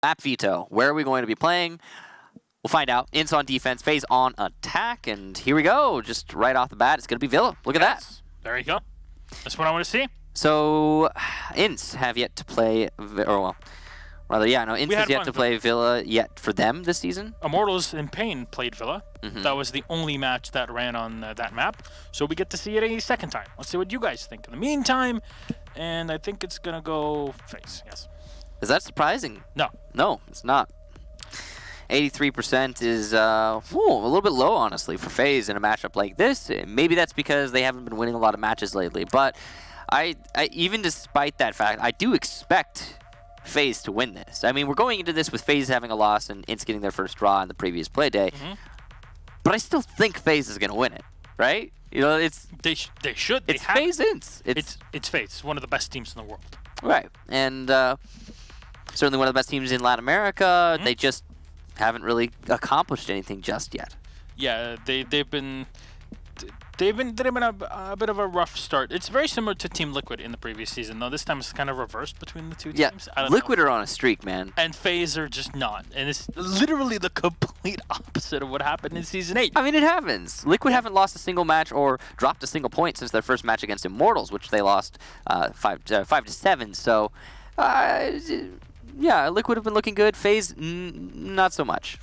Map veto. Where are we going to be playing? We'll find out. INTZ on defense, FaZe on attack, and here we go. Just right off the bat, it's going to be Villa. Look at that. There you go. That's what I want to see. So, INTZ have yet to play, INTZ has yet to play Villa yet for them this season. Immortals in Pain played Villa. That was the only match that ran on that map, so we get to see it a second time. Let's see what you guys think in the meantime, and I think it's going to go FaZe, yes. Is that surprising? No. No, it's not. 83% is a little bit low, honestly, for FaZe in a matchup like this. Maybe that's because they haven't been winning a lot of matches lately. But I even despite that fact, I do expect FaZe to win this. I mean, we're going into this with FaZe having a loss and INTZ getting their first draw in the previous play day. But I still think FaZe is going to win it, right? You know, they should. It's FaZe INTZ. It's FaZe. It's one of the best teams in the world. Right, and certainly one of the best teams in Latin America. They just haven't really accomplished anything just yet. Yeah, they've been a bit of a rough start. It's very similar to Team Liquid in the previous season, though this time it's kind of reversed between the two teams. Yeah, Liquid are on a streak, man. And FaZe are just not. And it's literally the complete opposite of what happened in Season 8. I mean, it happens. Liquid haven't lost a single match or dropped a single point since their first match against Immortals, which they lost 5-7. So, yeah, Liquid have been looking good. FaZe, not so much.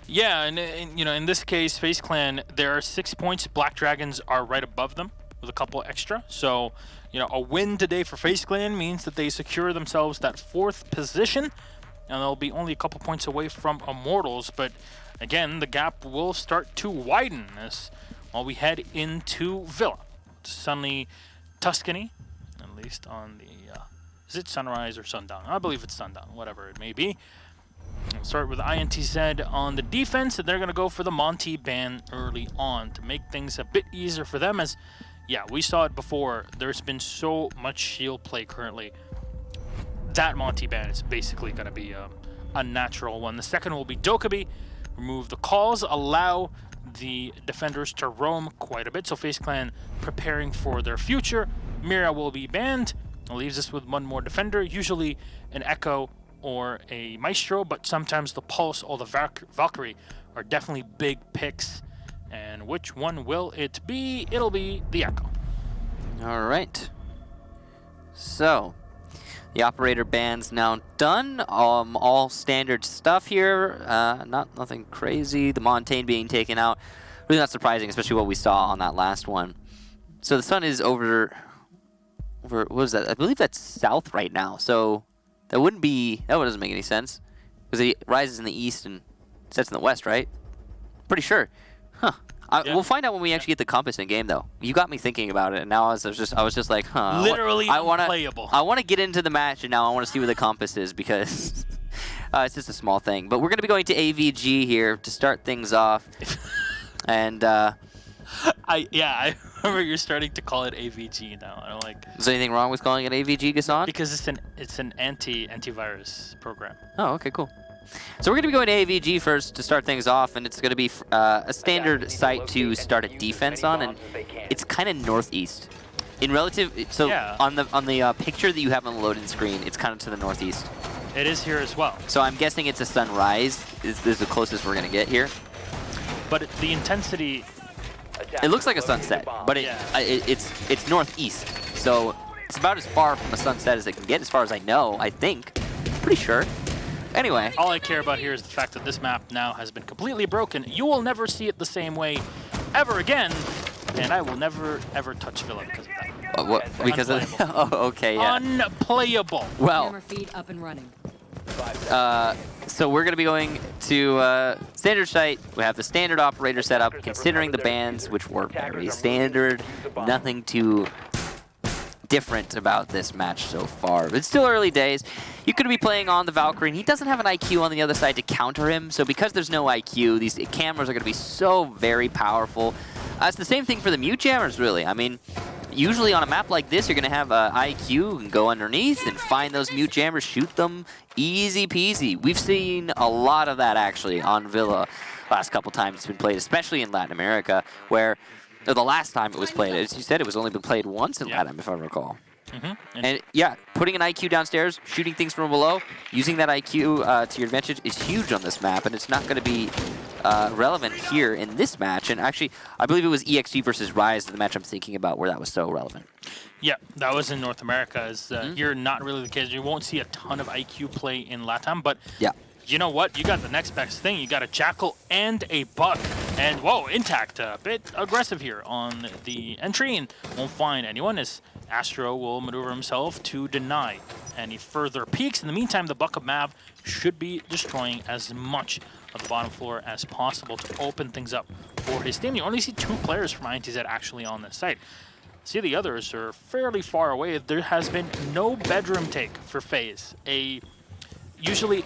Yeah, and you know, in this case, FaZe Clan, there are 6 points. Black Dragons are right above them with a couple extra. So, you know, a win today for FaZe Clan means that they secure themselves that 4th position, and they'll be only a couple points away from Immortals. But again, the gap will start to widen as while we head into Villa. Sunny Tuscany, at least on the is it sunrise or sundown? I believe it's sundown, whatever it may be. We'll start with INTZ on the defense, and they're going to go for the Monty ban early on to make things a bit easier for them as, yeah, we saw it before. There's been so much shield play currently. That Monty ban is basically going to be a natural one. The second will be Dokkaebi. Remove the calls, allow the defenders to roam quite a bit. So FaZe Clan preparing for their future. Mira will be banned. It leaves us with one more defender, usually an Echo or a Maestro, but sometimes the Pulse or the Valkyrie are definitely big picks. And which one will it be? It'll be the Echo. All right. So, the operator ban's now done. All standard stuff here. Nothing crazy. The Montaigne being taken out. Really not surprising, especially what we saw on that last one. So the sun is over what was that? I believe that's south right now. So that wouldn't be, that doesn't make any sense. Because it rises in the east and sets in the west, right? Pretty sure. Huh. Yeah. We'll find out when we actually get the compass in game, though. You got me thinking about it, and now I was just like, huh. Literally unplayable. I want to get into the match, and now I want to see where the compass is because it's just a small thing. But we're going to be going to AVG here to start things off, and I remember you're starting to call it AVG now. I'm like, is there anything wrong with calling it AVG, Gassan? because it's an antivirus program. Oh, okay, cool. So we're going to be going to AVG first to start things off, and it's going to be a standard site to start a defense on, and it's kind of northeast. In relative, so Yeah. on the picture that you have on the loading screen, it's kind of to the northeast. It is here as well. So I'm guessing it's a sunrise. Is the closest we're going to get here? But the intensity, It looks like a sunset, but it's northeast. So it's about as far from a sunset as it can get, as far as I know, I think. Pretty sure. Anyway. all I care about here is the fact that this map now has been completely broken. You will never see it the same way ever again, and I will never, ever touch Villa because of that. What? Because of oh, okay, yeah. Unplayable. Well, Camera feed up and running. so we're going to be going to standard site. We have the standard operator set up, considering the bans, which were very standard. Nothing too different about this match so far. But it's still early days. You could be playing on the Valkyrie, and he doesn't have an IQ on the other side to counter him. So because there's no IQ, these cameras are going to be so very powerful. It's the same thing for the mute jammers, really. I mean, usually on a map like this, you're going to have IQ and go underneath and find those mute jammers, shoot them, easy peasy. We've seen a lot of that, actually, on Villa last couple times it's been played, especially in Latin America, where the last time it was played, as you said, it was only been played once in LATAM, if I recall. And yeah, putting an IQ downstairs, shooting things from below, using that IQ to your advantage is huge on this map, and it's not going to be relevant here in this match. And actually, I believe it was EXG versus Rise, the match I'm thinking about, where that was so relevant. Yeah, that was in North America. As here, not really the case. You won't see a ton of IQ play in LATAM, but yeah. You know what? You got the next best thing. You got a Jackal and a Buck. And, whoa, Intact, a bit aggressive here on the entry and won't find anyone as Astro will maneuver himself to deny any further peeks. In the meantime, the Buck of Mav should be destroying as much of the bottom floor as possible to open things up for his team. You only see 2 players from INTZ actually on this site. See, the others are fairly far away. There has been no bedroom take for FaZe. Usually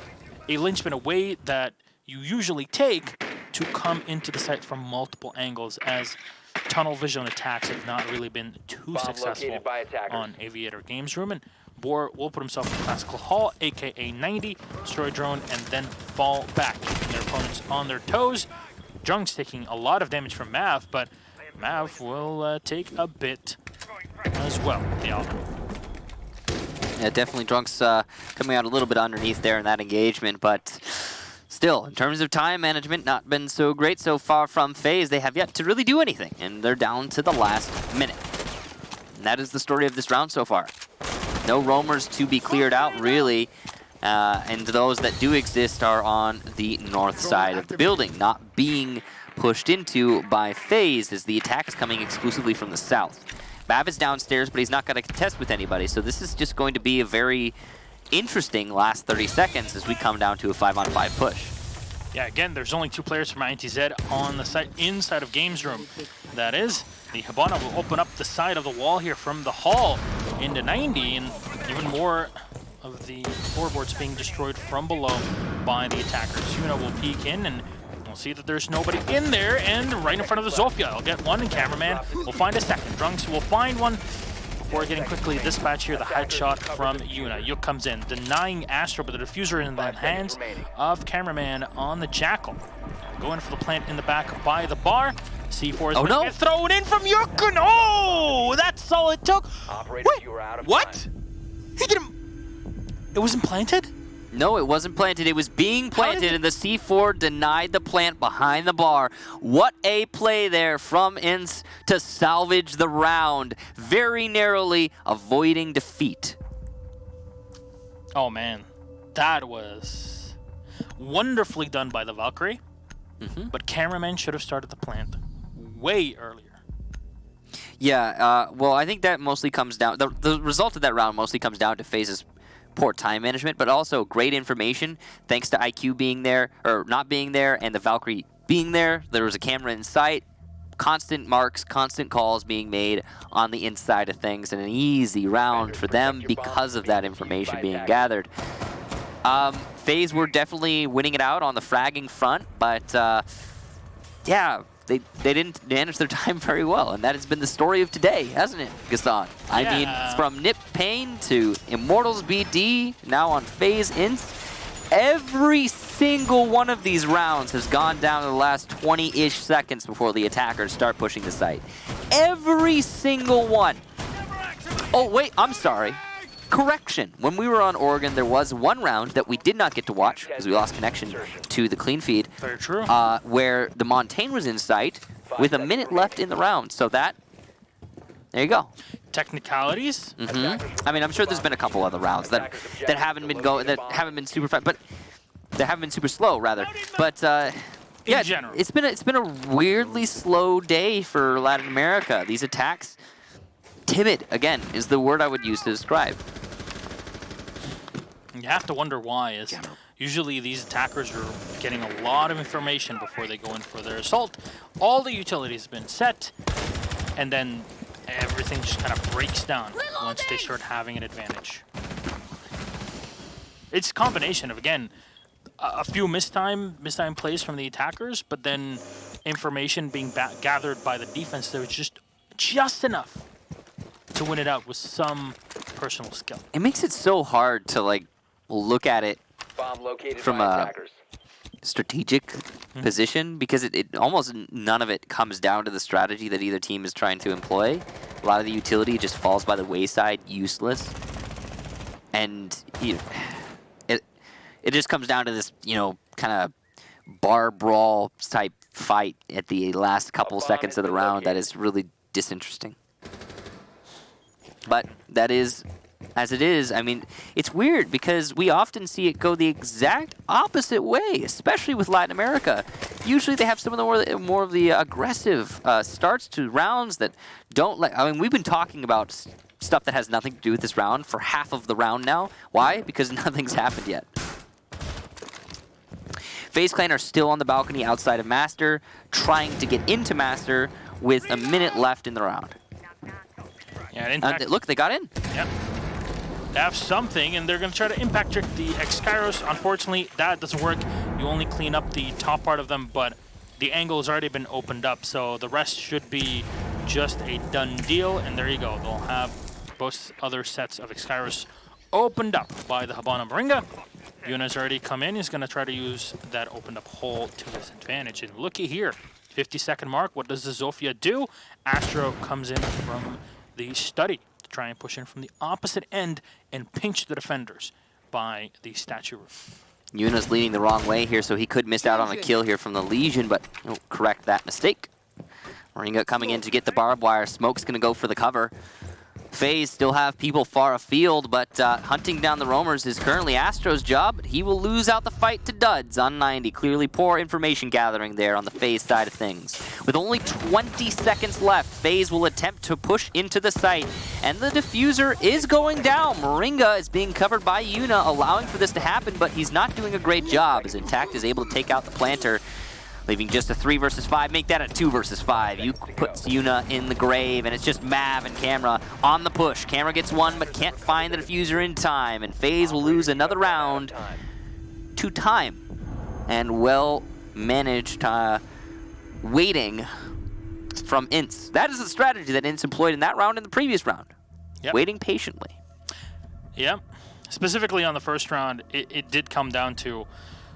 a linchpin, a way that you usually take to come into the site from multiple angles, as tunnel vision attacks have not really been too successful on Aviator Games Room. And Boar will put himself in Classical Hall, aka 90, destroy drone, and then fall back, keeping their opponents on their toes. Junk's taking a lot of damage from Mav, but Mav will take a bit as well, the Alpha. Yeah, definitely Drunk's coming out a little bit underneath there in that engagement, but still, in terms of time management, not been so great so far from FaZe. They have yet to really do anything, and they're down to the last minute. And that is the story of this round so far. No roamers to be cleared out, really, and those that do exist are on the north side of the building, not being pushed into by FaZe, as the attack is coming exclusively from the south. Mav is downstairs, but he's not going to contest with anybody, so this is just going to be a very interesting last 30 seconds as we come down to a 5-on-5 push. Yeah, again, there's only 2 players from INTZ on the site inside of Games Room. That is, the Hibana will open up the side of the wall here from the hall into 90, and even more of the floorboards being destroyed from below by the attackers. Yuna will peek in, and we'll see that there's nobody in there, and right in front of the Zofia. I'll get one, and Cameraman will find a second. Drunks will find one before getting quickly dispatched here. The headshot from Yuna. Yuk comes in, denying Astro, but the diffuser in the hands of Cameraman on the Jackal. Going for the plant in the back by the bar. C4 is going to get thrown in from Yuk. Oh, that's all it took. Wait, what? He didn't. It wasn't planted? No, it wasn't planted. It was being planted, and the C4 denied the plant behind the bar. What a play there from INTZ to salvage the round, very narrowly avoiding defeat. Oh, man. That was wonderfully done by the Valkyrie, but Cameraman should have started the plant way earlier. Yeah, well, I think that mostly comes down... The result of that round mostly comes down to FaZe's poor time management, but also great information thanks to IQ being there, or not being there, and the Valkyrie being there. There was a camera in sight, constant marks, constant calls being made on the inside of things, and an easy round for them because of that information being gathered. FaZe were definitely winning it out on the fragging front, but yeah, they didn't manage their time very well, and that has been the story of today, hasn't it, Gaston? I mean, from Nip Payne to Immortals BD, now on FaZe INTZ, every single one of these rounds has gone down to the last 20-ish seconds before the attackers start pushing the site. Every single one. Oh, wait, I'm sorry. Correction. When we were on Oregon, there was one round that we did not get to watch because we lost connection to the clean feed. Very true. Where the Montaigne was in sight with a minute left in the round. So that, there you go. Technicalities. I mean, I'm sure there's been a couple other rounds that haven't been super fast, but that haven't been super slow rather. But yeah, general, it's been a weirdly slow day for Latin America. These attacks, timid again is the word I would use to describe. You have to wonder why. Is usually these attackers are getting a lot of information before they go in for their assault. All the utilities have been set, and then everything just kind of breaks down once they start having an advantage. It's a combination of, again, a few mistime plays from the attackers, but then information being gathered by the defense that was just enough to win it out with some personal skill. It makes it so hard to like look at it from a strategic position, because it almost none of it comes down to the strategy that either team is trying to employ. a lot of the utility just falls by the wayside, useless. And it just comes down to this, kind of bar brawl type fight at the last couple seconds of the round that is really disinteresting. But that is as it is. I mean, it's weird because we often see it go the exact opposite way, especially with Latin America. Usually they have some of the more of the aggressive starts to rounds that don't let. I mean, we've been talking about stuff that has nothing to do with this round for half of the round now. Why? Because nothing's happened yet. FaZe Clan are still on the balcony outside of Master, trying to get into Master with a minute left in the round. Yeah, look, they got in. Yep. They have something, and they're going to try to impact trick the X-Kairos. Unfortunately, that doesn't work. You only clean up the top part of them, but the angle has already been opened up, so the rest should be just a done deal. And there you go. They'll have both other sets of X-Kairos opened up by the Habana Moringa. Yuna's already come in. He's going to try to use that opened up hole to his advantage. And looky here, 50-second mark. What does the Zofia do? Astro comes in from the study to try and push in from the opposite end and pinch the defenders by the statue room. Yuna's leading the wrong way here, so he could miss out on a kill here from the Legion, but he'll correct that mistake. Moringa coming in to get the barbed wire. Smoke's going to go for the cover. FaZe still have people far afield, but hunting down the roamers is currently Astro's job. But he will lose out the fight to Duds on 90. Clearly poor information gathering there on the FaZe side of things. With only 20 seconds left, FaZe will attempt to push into the site, and the diffuser is going down. Moringa is being covered by Yuna, allowing for this to happen, but he's not doing a great job as Intact is able to take out the planter, leaving just a 3 versus 5, make that a 2 versus 5. You put Yuna in the grave, and it's just Mav and Camera on the push. Camera gets one, but can't find the diffuser in time, and FaZe will lose another round to time. And well managed waiting from INTZ. That is the strategy that INTZ employed in that round and the previous round. Yep. Waiting patiently. Yep. Specifically on the first round, it did come down to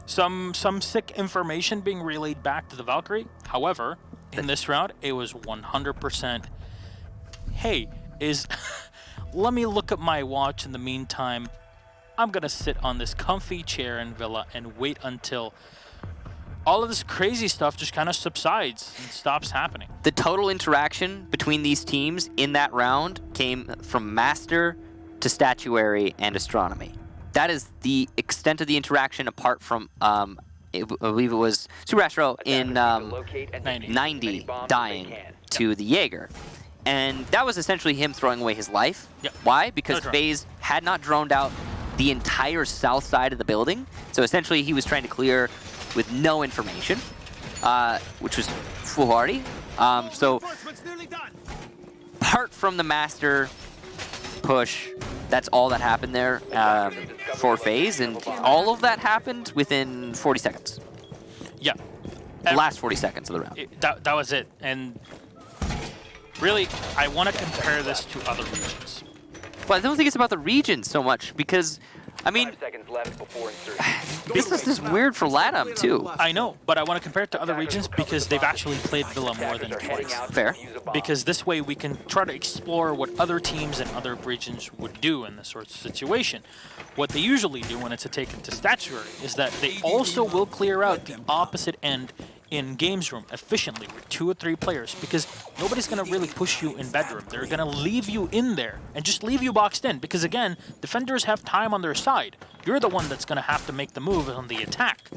some sick information being relayed back to the Valkyrie. However, in this round, it was 100%, hey, let me look at my watch in the meantime. I'm going to sit on this comfy chair in Villa and wait until all of this crazy stuff just kind of subsides and stops happening. The total interaction between these teams in that round came from Master to Statuary and Astronomy. That is the extent of the interaction apart from, I believe it was Super Astro in 90 dying to the Jaeger. And that was essentially him throwing away his life. Yep. Why? Because FaZe had not droned out the entire south side of the building. So essentially he was trying to clear with no information, which was foolhardy. So apart from the Master push, that's all that happened there for FaZe, and all of that happened within 40 seconds. Yeah. The last 40 seconds of the round. That was it. And really, I want to compare this to other regions. Well, I don't think it's about the region so much, because, I mean, this is weird for LATAM, too. I know, but I want to compare it to other regions because they've actually played Villa more than twice. Fair. Because this way we can try to explore what other teams and other regions would do in this sort of situation. What they usually do when it's a take into Statuary is that they also will clear out the opposite end in games room efficiently with 2 or 3 players, because nobody's going to really push you in bedroom. They're going to leave you in there and just leave you boxed in, because again, defenders have time on their side. You're the one that's going to have to make the move on the attack.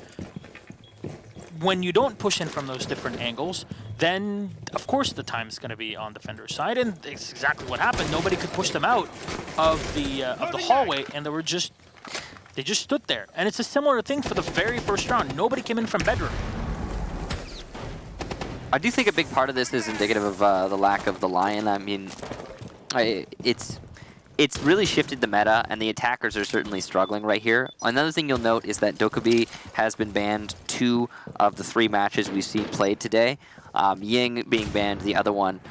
When you don't push in from those different angles, then of course the time is going to be on defender's side, and it's exactly what happened. Nobody could push them out of the hallway, and they just stood there. And it's a similar thing for the very first round. Nobody came in from bedroom. I do think a big part of this is indicative of the lack of the Lion. I mean, it's really shifted the meta, and the attackers are certainly struggling right here. Another thing you'll note is that Dokkaebi has been banned 2 of the 3 matches we've seen played today. Ying being banned, the other one.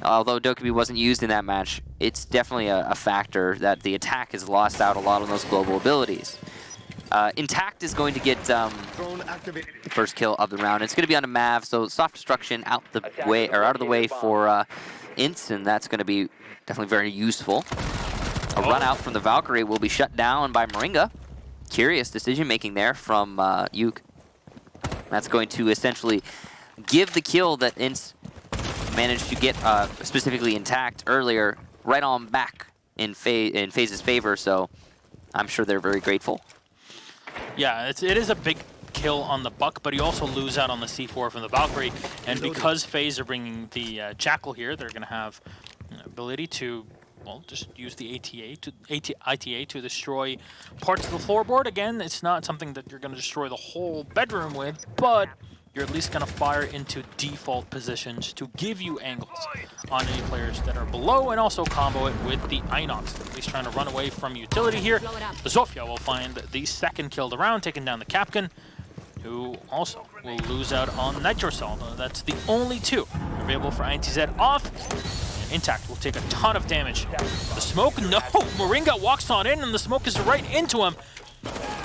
Although Dokkaebi wasn't used in that match, it's definitely a factor that the attack has lost out a lot on those global abilities. Intact is going to get the first kill of the round. It's going to be on a Mav, so soft destruction out the way, or out of the way for INTZ, and that's going to be definitely very useful. A run out from the Valkyrie will be shut down by Moringa. Curious decision-making there from Yuke. That's going to essentially give the kill that INTZ managed to get specifically intact earlier right on back in FaZe's favor, so I'm sure they're very grateful. Yeah, it is a big kill on the Buck, but you also lose out on the C4 from the Valkyrie, and because FaZe are bringing the Jackal here, they're going to have an ability to, well, just use the ITA to destroy parts of the floorboard. Again, it's not something that you're going to destroy the whole bedroom with, but you're at least going to fire into default positions to give you angles on any players that are below, and also combo it with the Inox, at least trying to run away from utility here. The Zofia will find the second kill of the round, taking down the Capcan, who also will lose out on Nitro Cell. That's the only two available for INTZ off. Intact will take a ton of damage. The smoke, no! Moringa walks on in, and the smoke is right into him.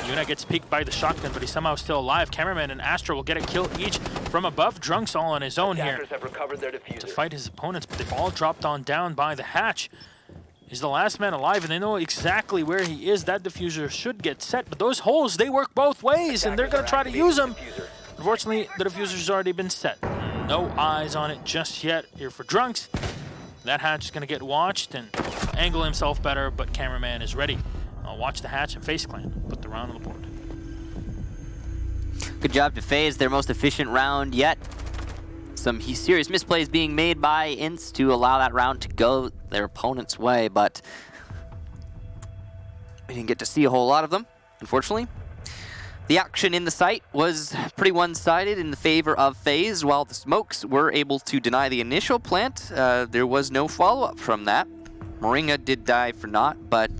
Yuna gets peeked by the shotgun, but he's somehow still alive. Cameraman and Astra will get a kill each from above. Drunk's all on his own here to fight his opponents, but they've all dropped on down by the hatch. He's the last man alive, and they know exactly where he is. That diffuser should get set, but those holes, they work both ways, and they're going to try to use them. Unfortunately, the diffuser's already been set. No eyes on it just yet here for Drunks. That hatch is going to get watched and angle himself better, but Cameraman is ready. I'll watch the hatch and FaZe Clan put the round on the board. Good job to FaZe, their most efficient round yet. Some serious misplays being made by INTZ to allow that round to go their opponent's way, but we didn't get to see a whole lot of them, unfortunately. The action in the site was pretty one-sided in the favor of FaZe. While the smokes were able to deny the initial plant, there was no follow-up from that. Moringa did die for naught, but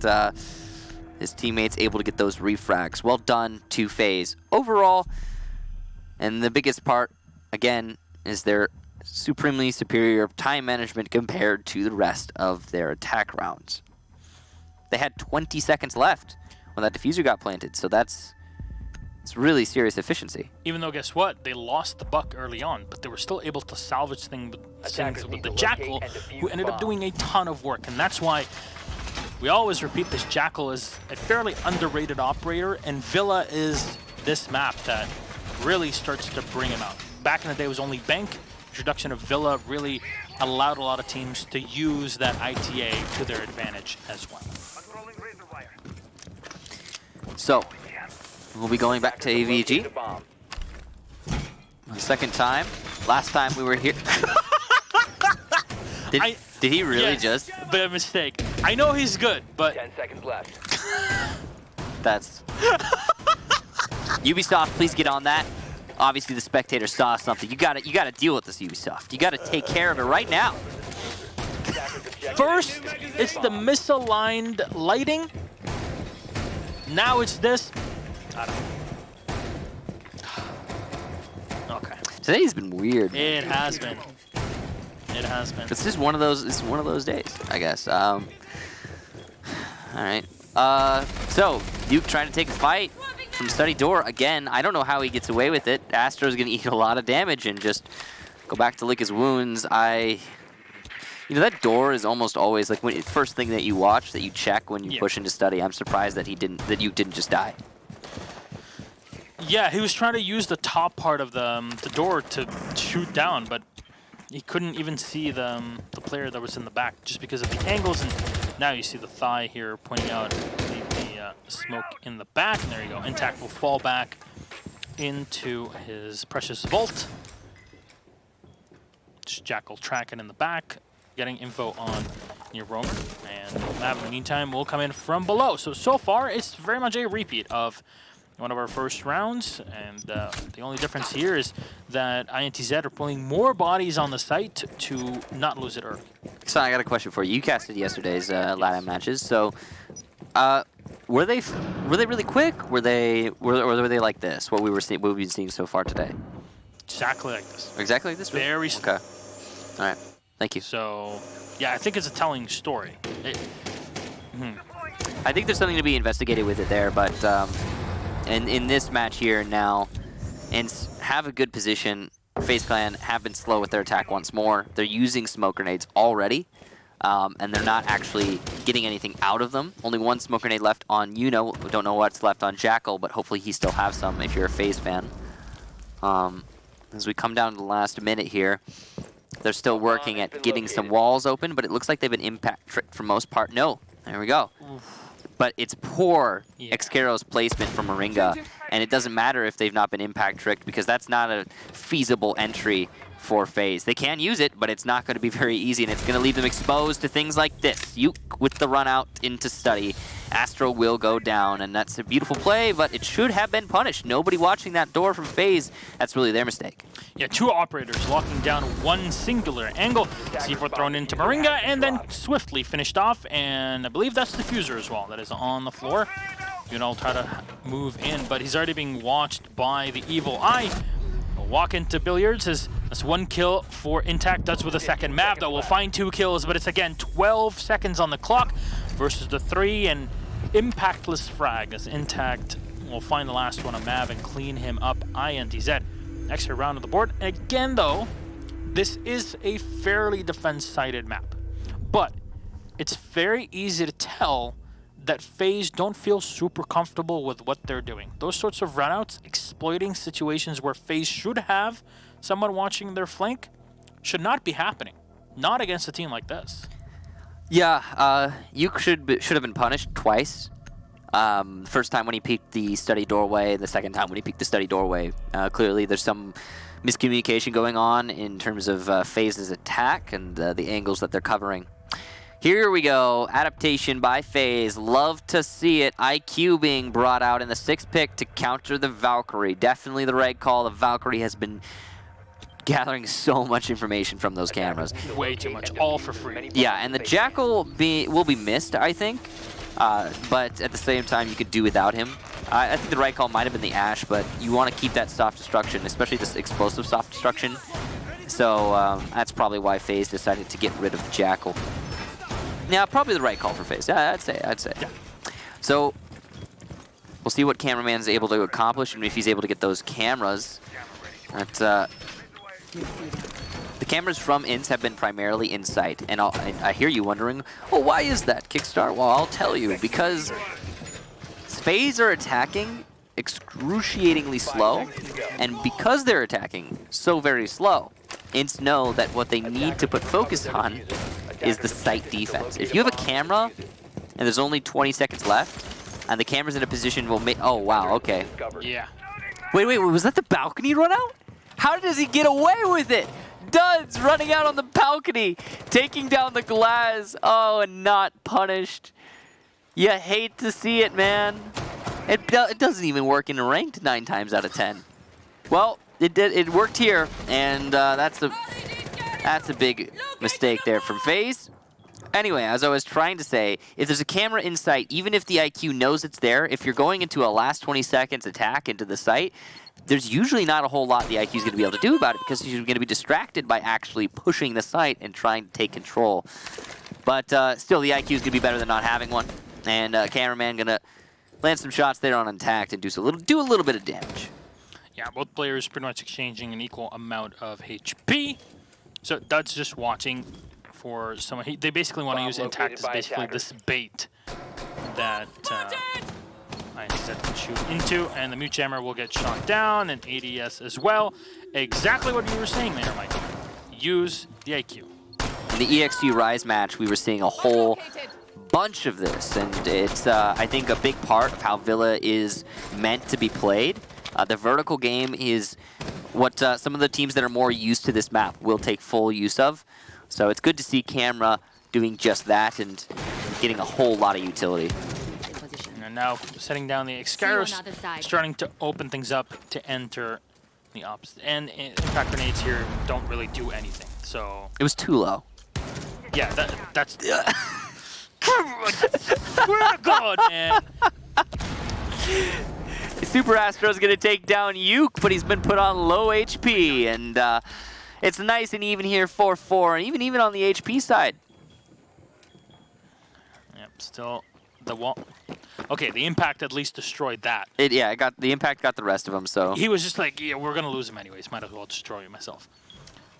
his teammates able to get those refrags. Well done to FaZe overall. And the biggest part, again, is their supremely superior time management compared to the rest of their attack rounds. They had 20 seconds left when that diffuser got planted, so it's really serious efficiency. Even though, guess what? They lost the Buck early on, but they were still able to salvage things with the Jackal, who ended up doing a ton of work. And that's why we always repeat this. Jackal is a fairly underrated operator, and Villa is this map that really starts to bring him out. Back in the day, it was only Bank. Introduction of Villa really allowed a lot of teams to use that ITA to their advantage as well. So, we'll be going back to AVG. The second time. Last time we were here. Did he really just? Bit of mistake. I know he's good, but 10 seconds left. That's Ubisoft, please get on that. Obviously the spectator saw something. You gotta deal with this, Ubisoft. You gotta take care of it right now. First, it's the misaligned lighting. Now it's this. I don't know. Okay. Today's been weird. It has been. It has been. It's just one of those. It's one of those days, I guess. All right. So Duke trying to take a fight from Study Door again. I don't know how he gets away with it. Astro's gonna eat a lot of damage and just go back to lick his wounds. You know, that door is almost always like when first thing that you watch, that you check when you push into Study. I'm surprised that you didn't just die. Yeah, he was trying to use the top part of the door to shoot down, but he couldn't even see the player that was in the back just because of the angles. And now you see the thigh here pointing out the smoke in the back. And there you go. Intact will fall back into his precious vault. Just Jackal tracking in the back, getting info on your roamer. And Mav, in the meantime, will come in from below. So far, it's very much a repeat of one of our first rounds, and the only difference here is that INTZ are pulling more bodies on the site to not lose it early. So I got a question for you. You casted yesterday's LATAM matches, so were they really quick? Were they like this? What we've been seeing so far today? Exactly like this. Exactly like this? Very slow. Okay. All right. Thank you. So yeah, I think it's a telling story. I think there's something to be investigated with it there, but. And in this match here now, and have a good position, FaZe Clan have been slow with their attack once more. They're using smoke grenades already, and they're not actually getting anything out of them. Only one smoke grenade left on Yuno. We don't know what's left on Jackal, but hopefully he still has some if you're a FaZe fan. As we come down to the last minute here, they're still working at getting some walls open, but it looks like they've been impact tricked for most part. No, there we go. But it's poor Xcaro's placement from Moringa, and it doesn't matter if they've not been impact tricked because that's not a feasible entry for FaZe. They can use it, but it's not going to be very easy, and it's going to leave them exposed to things like this. Uke with the run out into study. Astro will go down, and that's a beautiful play, but it should have been punished. Nobody watching that door from FaZe. That's really their mistake. Yeah, two operators locking down one singular angle. C4 thrown into Moringa, and then swiftly finished off, and I believe that's Diffuser as well that is on the floor. You know, try to move in, but he's already being watched by the Evil Eye. We'll walk into Billiards. That's one kill for INTZ. That's with a second map, though. We'll find 2 kills, but it's again 12 seconds on the clock versus the 3, and impactless frag as INTZ will find the last one on Mav and clean him up. INTZ. Extra round of the board. And again, though, this is a fairly defense-sided map. But it's very easy to tell that FaZe don't feel super comfortable with what they're doing. Those sorts of runouts, exploiting situations where FaZe should have someone watching their flank, should not be happening. Not against a team like this. Yeah, Uke should have been punished twice. First time when he peeked the study doorway, the second time when he peeked the study doorway. Clearly there's some miscommunication going on in terms of FaZe's attack and the angles that they're covering. Here we go, adaptation by FaZe. Love to see it. IQ being brought out in the 6th pick to counter the Valkyrie. Definitely the right call. The Valkyrie has been gathering so much information from those cameras. Way too much, all for free. Yeah, and the Jackal will be missed, I think. But at the same time, you could do without him. I think the right call might have been the Ash, but you want to keep that soft destruction, especially this explosive soft destruction. So that's probably why FaZe decided to get rid of the Jackal. Yeah, probably the right call for FaZe. Yeah, I'd say. Yeah. So we'll see what cameraman's able to accomplish and if he's able to get those cameras. The cameras from INTZ have been primarily in sight, and I hear you wondering, well, why is that, Kickstart? Well, I'll tell you, because FaZe are attacking excruciatingly slow, and because they're attacking so very slow, INTZ know that what they need to put focus on is the sight defense. If you have a camera, and there's only 20 seconds left, and the camera's in a position will make, oh, wow, okay. Yeah. Wait, was that the balcony run out? How does he get away with it? Duds running out on the balcony, taking down the glass. Oh, and not punished. You hate to see it, man. It doesn't even work in ranked 9 times out of 10. Well, it worked here, and that's a big mistake there from FaZe. Anyway, as I was trying to say, if there's a camera in sight, even if the IQ knows it's there, if you're going into a last 20 seconds attack into the site, there's usually not a whole lot the IQ is going to be able to do about it because you're going to be distracted by actually pushing the site and trying to take control. But still, the IQ is going to be better than not having one. And cameraman going to land some shots there on intact and do a little bit of damage. Yeah, both players pretty much exchanging an equal amount of HP. So Dud's just watching for someone. They basically want to use INTZ as basically this bait that INTZ can shoot into, and the mute jammer will get shot down, and ADS as well. Exactly what you were saying there, Mike. Use the IQ. In the EXG Rise match, we were seeing a whole bunch of this, and it's, I think, a big part of how Villa is meant to be played. The vertical game is what some of the teams that are more used to this map will take full use of. So it's good to see Camera doing just that and getting a whole lot of utility. And now setting down the Xcaros, starting to open things up to enter the opposite. And impact grenades here don't really do anything, so... It was too low. Yeah, that's... Swear to God, man! Super Astro's gonna take down Uke, but he's been put on low HP, and it's nice and even here, 4-4, and even on the HP side. Yep, still the wall. Okay, the impact at least destroyed that. The impact got the rest of them. So He was just like, yeah, we're gonna lose him anyways. Might as well destroy it myself.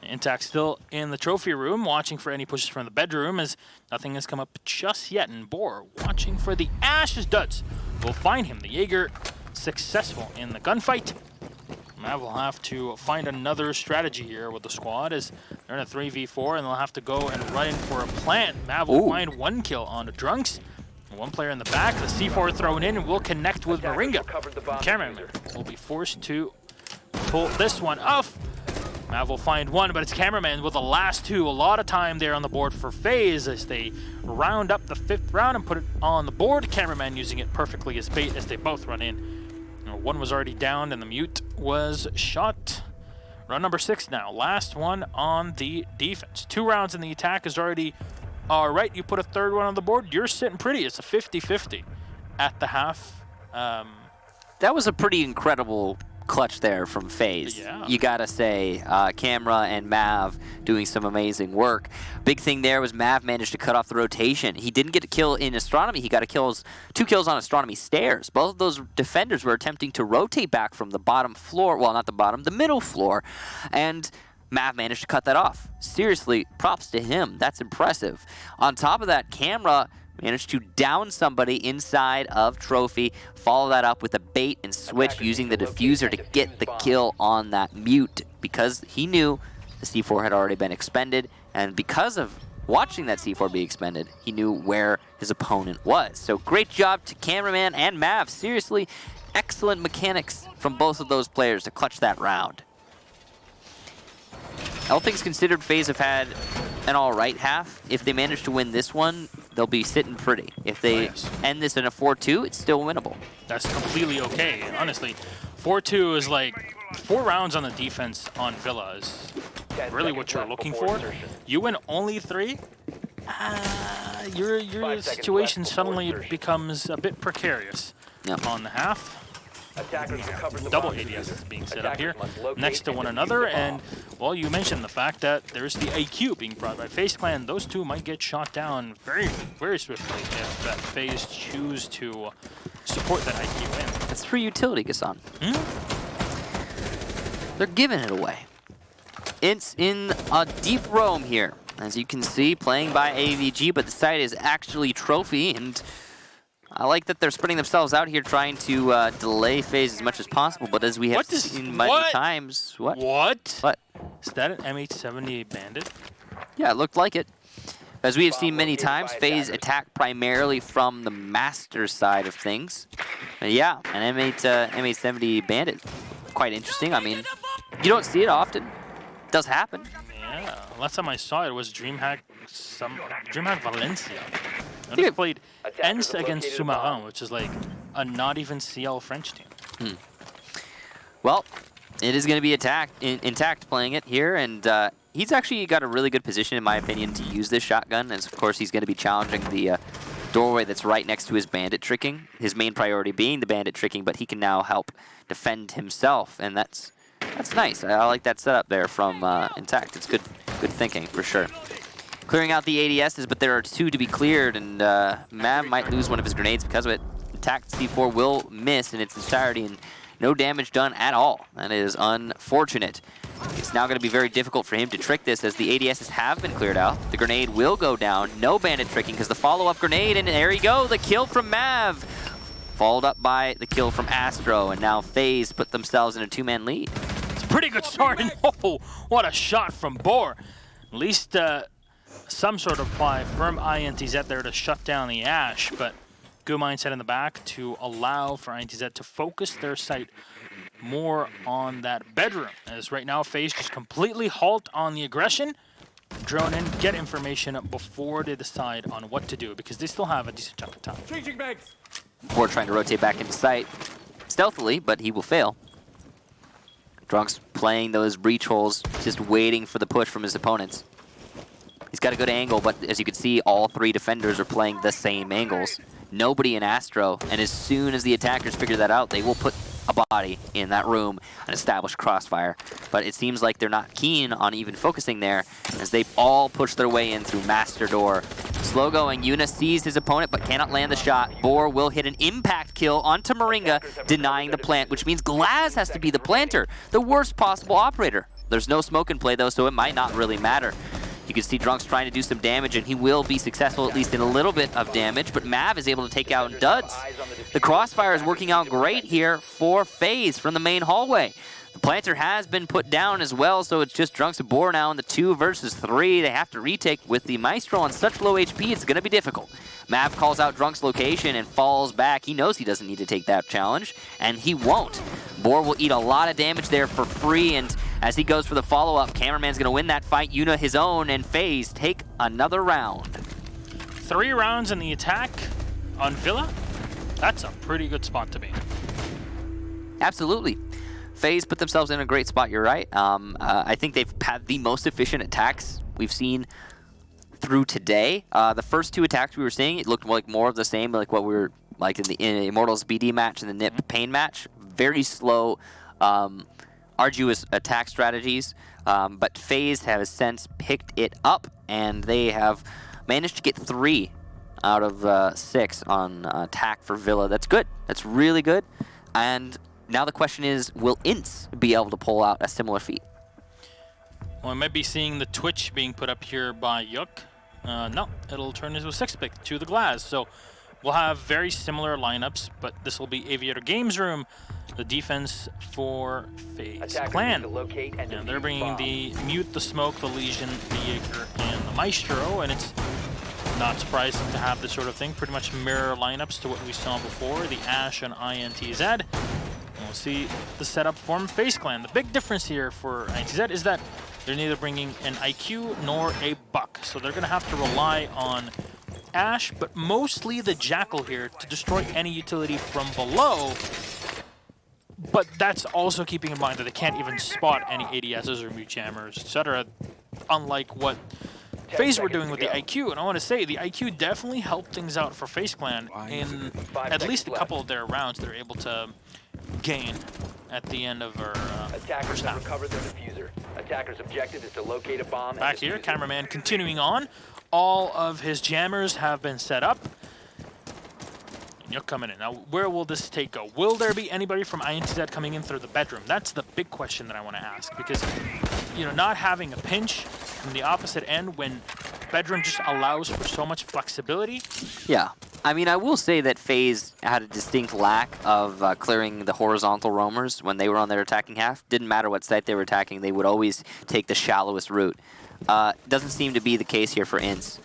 INTZ still in the trophy room, watching for any pushes from the bedroom, as nothing has come up just yet. And Boar watching for the Ashes Duds will find him. The Jaeger successful in the gunfight. Mav will have to find another strategy here with the squad, as they're in a 3v4, and they'll have to go and run in for a plant. Mav will find 1 kill on the Drunks. 1 player in the back, the C4 thrown in, and will connect with Moringa. Cameraman will be forced to pull this one off. Mav will find 1, but it's Cameraman with the last 2. A lot of time there on the board for FaZe as they round up the 5th round and put it on the board. Cameraman using it perfectly as bait as they both run in. 1 was already downed and the mute was shot. Round number 6 now. Last one on the defense. 2 rounds in the attack is already all right. You put a 3rd one on the board, you're sitting pretty. It's a 50-50 at the half. that was a pretty incredible clutch there from FaZe. Yeah. You gotta say, Camera and Mav doing some amazing work. Big thing there was Mav managed to cut off the rotation. He didn't get a kill in Astronomy. He got 2 kills on Astronomy stairs. Both of those defenders were attempting to rotate back from the bottom floor. Well, not the bottom, the middle floor. And Mav managed to cut that off. Seriously, props to him. That's impressive. On top of that, Camera managed to down somebody inside of Trophy, follow that up with a bait and switch using the diffuser to get the kill on that mute because he knew the C4 had already been expended, and because of watching that C4 be expended, he knew where his opponent was. So great job to Cameraman and Mav. Seriously, excellent mechanics from both of those players to clutch that round. All things considered, FaZe have had an alright half. If they manage to win this one, they'll be sitting pretty. If they end this in a 4-2, it's still winnable. That's completely okay, honestly. 4-2 is like 4 rounds on the defense on Villa is really what you're looking for. You win only 3, your situation suddenly becomes a bit precarious on the half. Double ADS is being set up here next to one another, and well, you mentioned the fact that there's the AQ being brought by FaZe Clan. Those two might get shot down very, very swiftly if that FaZe choose to support that IQ in. That's free utility, Gassan. They're giving it away. It's in a deep roam here, as you can see, playing by AVG, but the site is actually Trophy, and I like that they're spreading themselves out here trying to delay FaZe as much as possible, but as we have seen many times... What? Is that an MH70 Bandit? Yeah, it looked like it. As we have seen many times, FaZe attack primarily from the master side of things. But yeah, an MH70 Bandit. Quite interesting. I mean, you don't see it often. It does happen. Yeah, last time I saw it was DreamHack Valencia. I just played INTZ against Sumaran, which is like a not even CL French team. Well, it is going to be intact playing it here, and he's actually got a really good position, in my opinion, to use this shotgun. And of course, he's going to be challenging the doorway that's right next to his bandit tricking. His main priority being the bandit tricking, but he can now help defend himself, and that's nice. I like that setup there from Intact. It's good thinking for sure. Clearing out the ADSs, but there are 2 to be cleared, and Mav might lose one of his grenades because of it. Intact C4 will miss in its entirety, and no damage done at all. That is unfortunate. It's now going to be very difficult for him to trick this, as the ADSs have been cleared out. The grenade will go down. No bandit tricking because the follow-up grenade, and there you go, the kill from Mav. Followed up by the kill from Astro, and now FaZe put themselves in a 2-man lead. It's a pretty good start, and oh, what a shot from Boar. At least some sort of play from INTZ there to shut down the Ash, but good mindset in the back to allow for INTZ to focus their sight more on that bedroom, as right now FaZe just completely halt on the aggression, drone in, get information before they decide on what to do, because they still have a decent chunk of time. Changing bags. Boar trying to rotate back into sight stealthily, but he will fail. Drunk's playing those breach holes, just waiting for the push from his opponents. He's got a good angle, but as you can see, all 3 defenders are playing the same angles. Nobody in Astro, and as soon as the attackers figure that out, they will put a body in that room and establish crossfire. But it seems like they're not keen on even focusing there as they all push their way in through master door. Slow going, Yuna sees his opponent but cannot land the shot. Boar will hit an impact kill onto Moringa, denying the plant, which means Glaz has to be the planter, the worst possible operator. There's no smoke in play though, so it might not really matter. You can see Drunks trying to do some damage, and he will be successful at least in a little bit of damage, but Mav is able to take out Duds. The crossfire is working out great here for FaZe from the main hallway. The planter has been put down as well, so it's just Drunks and Boar now in the 2 versus 3. They have to retake with the Maestro on such low HP, it's going to be difficult. Mav calls out Drunks' location and falls back. He knows he doesn't need to take that challenge, and he won't. Boar will eat a lot of damage there for free, and as he goes for the follow-up, Cameraman's going to win that fight. Yuna his own, and FaZe take another round. 3 rounds in the attack on Villa. That's a pretty good spot to be. Absolutely. FaZe put themselves in a great spot, you're right. I think they've had the most efficient attacks we've seen through today. The first 2 attacks we were seeing, it looked like more of the same, like what we were like in the Immortals BD match and the NIP Pain match. Very slow, arduous attack strategies, but FaZe have since picked it up, and they have managed to get 3 out of 6 on attack for Villa. That's good. That's really good. And now the question is, will INTZ be able to pull out a similar feat? Well, I might be seeing the Twitch being put up here by Yuk. No, it'll turn into a 6-pick to the Glaz. So we'll have very similar lineups, but this will be Aviator Games Room, the defense for FaZe Clan. And they're bringing the Mute, the Smoke, the Legion, the Jaeger, and the Maestro, and it's not surprising to have this sort of thing. Pretty much mirror lineups to what we saw before, the Ashe and INTZ. We'll see the setup from FaZe Clan. The big difference here for INTZ is that they're neither bringing an IQ nor a Buck, so they're going to have to rely on Ashe, but mostly the Jackal here to destroy any utility from below. But that's also keeping in mind that they can't even spot any ADSs or mute jammers, etc., unlike what FaZe were doing with the IQ. And I want to say, the IQ definitely helped things out for FaZe Clan in at least a couple of their rounds. They're able to gain at the end of our first half. Recovered their diffuser. Attacker's objective is to locate a bomb. Back here, Cameraman continuing on. All of his jammers have been set up. And you're coming in. Now, where will this take go? Will there be anybody from INTZ coming in through the bedroom? That's the big question that I want to ask, because, you know, not having a pinch from the opposite end when bedroom just allows for so much flexibility. Yeah. I mean, I will say that FaZe had a distinct lack of clearing the horizontal roamers when they were on their attacking half. Didn't matter what site they were attacking, they would always take the shallowest route. Doesn't seem to be the case here for INTZ.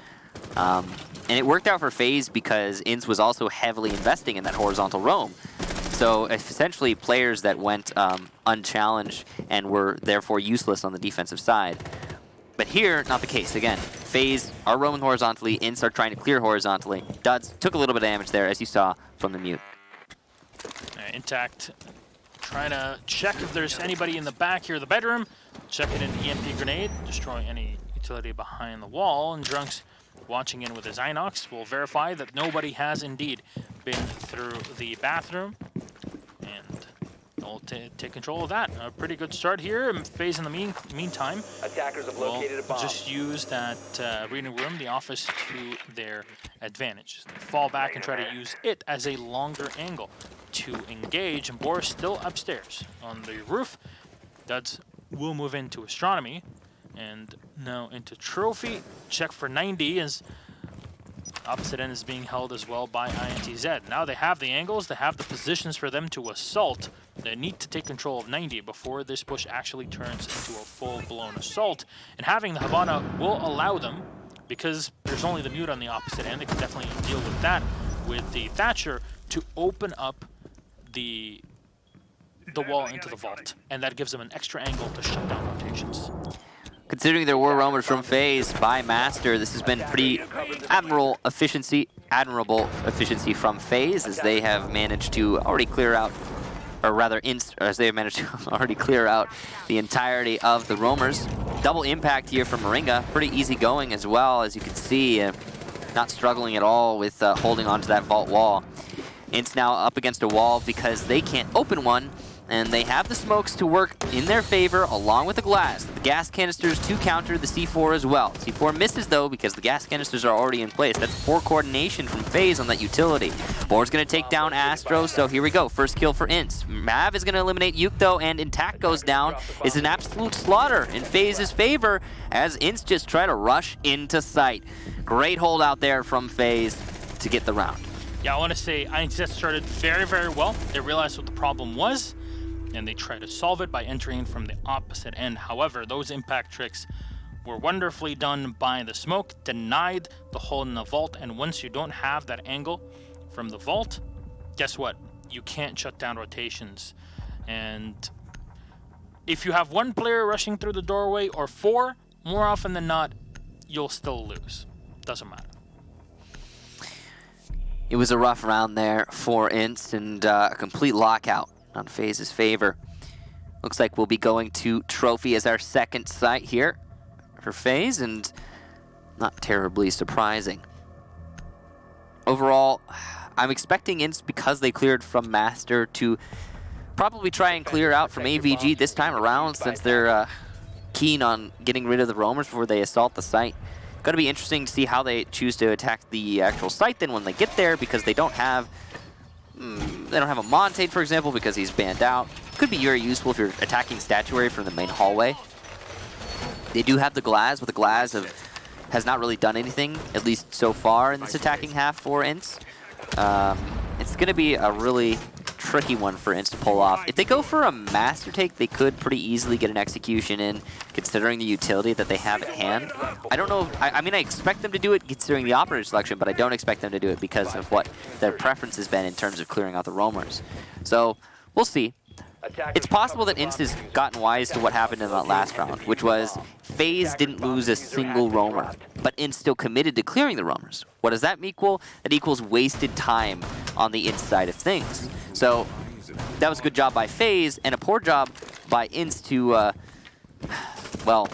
And it worked out for FaZe because INTZ was also heavily investing in that horizontal roam. So essentially players that went unchallenged and were therefore useless on the defensive side. But here, not the case. Again, FaZe are roaming horizontally, INTZ are trying to clear horizontally. Duds took a little bit of damage there, as you saw from the Mute. Intact, trying to check if there's anybody in the back here of the bedroom. Check it in EMP grenade, destroy any utility behind the wall. And Drunks, watching in with his Inox, will verify that nobody has indeed been through the bathroom. And we'll take control of that. A pretty good start here. FaZe in the meantime Attackers have located a bomb. just use that reading room, the office, to their advantage. They fall back and try to use it as a longer angle to engage. And Boris still upstairs on the roof. Duds will move into Astronomy. And now into Trophy. Check for 90 as opposite end is being held as well by INTZ. Now they have the angles, they have the positions for them to assault. They need to take control of 90 before this push actually turns into a full-blown assault. And having the Havana will allow them, because there's only the Mute on the opposite end, they can definitely deal with that, with the Thatcher, to open up the wall into the vault. And that gives them an extra angle to shut down rotations. Considering there were roamers from FaZe by Master, this has been pretty admirable efficiency from FaZe, as they have managed to already clear out, or rather, as they have managed to already clear out the entirety of the roamers. Double impact here from Moringa, pretty easy going as well, as you can see, not struggling at all with holding onto that vault wall. INTZ now up against a wall because they can't open one, and they have the smokes to work in their favor along with the glass. The gas canisters to counter the C4 as well. C4 misses though because the gas canisters are already in place. That's poor coordination from FaZe on that utility. Board's gonna take down Astro, so here we go. First kill for INTZ. Mav is gonna eliminate Yuke though, and Intact goes down. It's an absolute slaughter in FaZe's favor as INTZ just try to rush into sight. Great hold out there from FaZe to get the round. Yeah, I want to say INTZ started very, very well. They realized what the problem was, and they tried to solve it by entering from the opposite end. However, those impact tricks were wonderfully done by the smoke, denied the hole in the vault, and once you don't have that angle from the vault, guess what? You can't shut down rotations. And if you have one player rushing through the doorway or 4, more often than not, you'll still lose. Doesn't matter. It was a rough round there for INTZ and a complete lockout on FaZe's favor. Looks like we'll be going to Trophy as our second site here for FaZe, and not terribly surprising. Overall, I'm expecting INTZ, because they cleared from Master, to probably try and clear out from AVG this time around, since they're keen on getting rid of the roamers before they assault the site. Going to be interesting to see how they choose to attack the actual site then when they get there, because they don't have a Montague, for example, because he's banned out. Could be very useful if you're attacking statuary from the main hallway. They do have the Glaz, but the Glaz has not really done anything, at least so far in this attacking half for INTZ. It's going to be a really tricky one for INTZ to pull off. If they go for a master take, they could pretty easily get an execution in, considering the utility that they have at hand. I don't know, I mean, I expect them to do it considering the operator selection, but I don't expect them to do it because of what their preference has been in terms of clearing out the roamers. So, we'll see. It's possible that INTZ has gotten wise to what happened in that last round, which was FaZe didn't lose a single roamer, but INTZ still committed to clearing the roamers. What does that equal? That equals wasted time on the INTZ side of things. So that was a good job by FaZe and a poor job by INTZ to, well,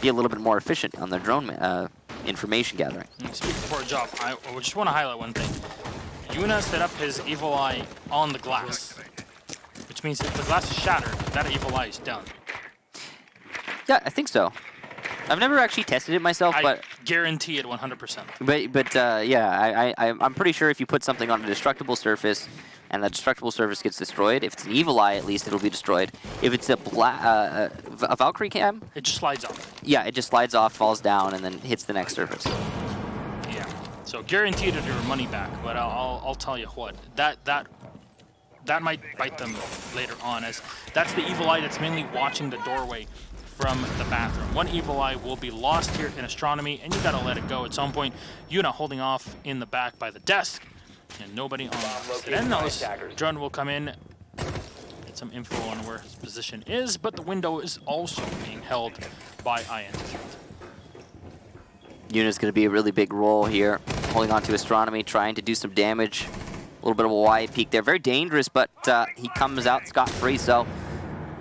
be a little bit more efficient on their drone information gathering. Speaking of poor job, I just want to highlight one thing. Yuna set up his Evil Eye on the glass, which means if the glass is shattered, that Evil Eye is done. Yeah, I think so. I've never actually tested it myself, but I guarantee it 100%. But yeah, I'm pretty sure if you put something on a destructible surface and that destructible surface gets destroyed, if it's an Evil Eye, at least it'll be destroyed. If it's a Valkyrie cam, it just slides off. Yeah, it just slides off, falls down, and then hits the next surface. Yeah. So guaranteed your money back. But I'll tell you what, that might bite them later on, as that's the Evil Eye that's mainly watching the doorway from the bathroom. One Evil Eye will be lost here in Astronomy, and you gotta let it go at some point. Yuna holding off in the back by the desk, and nobody on the end knows. Drone will come in, get some info on where his position is, but the window is also being held by INTZ. Yuna's gonna be a really big role here, holding on to Astronomy, trying to do some damage. A little bit of a wide peek there. Very dangerous, but he comes out scot-free, so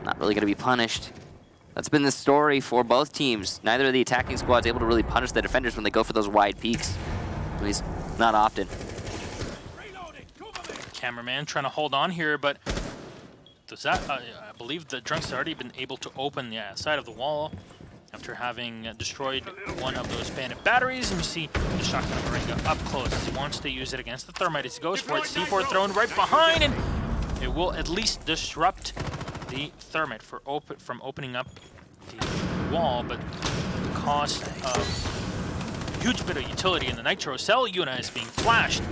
not really going to be punished. That's been the story for both teams. Neither of the attacking squads able to really punish the defenders when they go for those wide peeks. At least, not often. Cameraman trying to hold on here, but does that? I believe the Drunk's already been able to open the side of the wall after having destroyed one of those bandit batteries. And you see the shotgun of Moringa up close as he wants to use it against the Thermite. He goes for it. C4 thrown right behind, and it will at least disrupt the Thermite from opening up the wall, but the cost of a huge bit of utility in the Nitro Cell. Yuna is being flashed,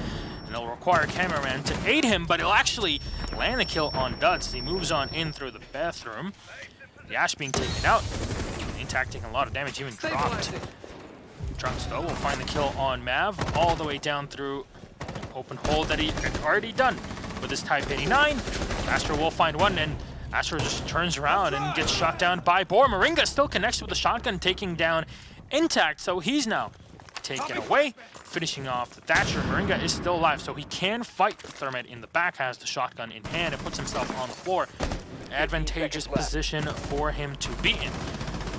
and it'll require Cameraman to aid him, but he'll actually land the kill on Duds. He moves on in through the bathroom. The Ash being taken out. Intact taking a lot of damage, even dropped. Trunks, though, will find the kill on Mav, all the way down through an open hole that he had already done with his Type 89. Astro will find one, and Astro just turns around and gets shot down by Boar. Moringa still connects with the shotgun, taking down Intact, so he's now taken away, finishing off the Thatcher. Moringa is still alive, so he can fight the Thermite in the back, has the shotgun in hand, and puts himself on the floor. Advantageous position for him to be in.